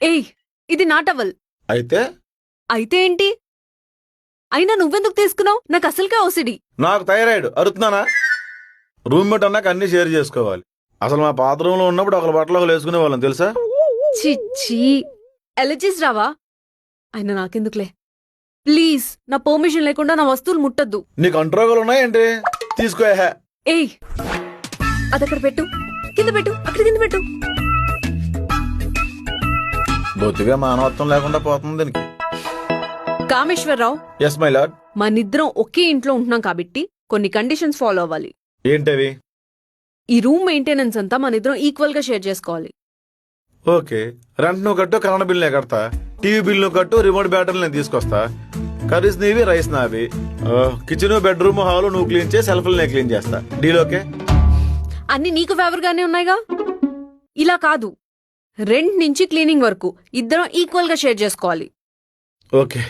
ఏయ్, ఇది నా టవల్. అయితే అయితే ఏంటి? అయినా నువ్వెందుకు తీసుకున్నావు? నాకు అసలుకే ఓసిడి. నాకు థైరాయిడ్ అరుతున్నానా? రూమ్మేట్ అన్నాక అన్ని షేర్ చేసుకోవాలి. అసలు మా పాత రూమ్ లో ఉన్నప్పుడు ఒకరి బట్టలు ఒకరు వేసుకునే వాళ్ళం తెలుసా? చిచ్చి, ఎలర్జీస్ రావా? అయినా నాకెందుకులే. ప్లీజ్, నా పర్మిషన్ లేకుండా నా వస్తువులు ముట్టద్దు. నీకు కంట్రోల్ ఉన్నాయేంటి? తీసుకో. ఏయ్, అదక్కడ పెట్టు, కింద పెట్టు, అక్కడ కింద పెట్టు. బొత్తిగా మానవత్వం లేకుండా పోతుంది దీనికి. Kameswara Rao, yes my lord. మనిద్దరం ఒకే ఇంట్లో ఉంటున్నాం కాబట్టి కొన్ని కండిషన్స్ ఫాలో అవ్వాలి. ఏంటవి? ఈ రూమ్ మెయింటెనెన్స్ అంతా మనిద్దరం ఈక్వల్ గా షేర్ చేసుకోవాలి. ఓకే, రెంట్ నువ్వు కట్టు, కరెంట్ బిల్ నేను కడతా, టీవీ బిల్ నువ్వు కట్టు, రిమోట్ బ్యాటరీలు నేను తీసుకొస్తా, కర్రీస్ నీవి, రైస్ నావి, కిచెన్ బెడ్రూమ్ హాల్ నువ్వు క్లీన్ చేసి సెల్ఫ్లు నేను క్లీన్ చేస్తా. Deal okay? అన్ని నీకు ఫేవర్ గానే ఉన్నాయిగా. ఇలా కాదు, రెంట్ నుంచి క్లీనింగ్ వరకు ఇద్దరం ఈక్వల్ గా షేర్ చేసుకోవాలి. ఓకే.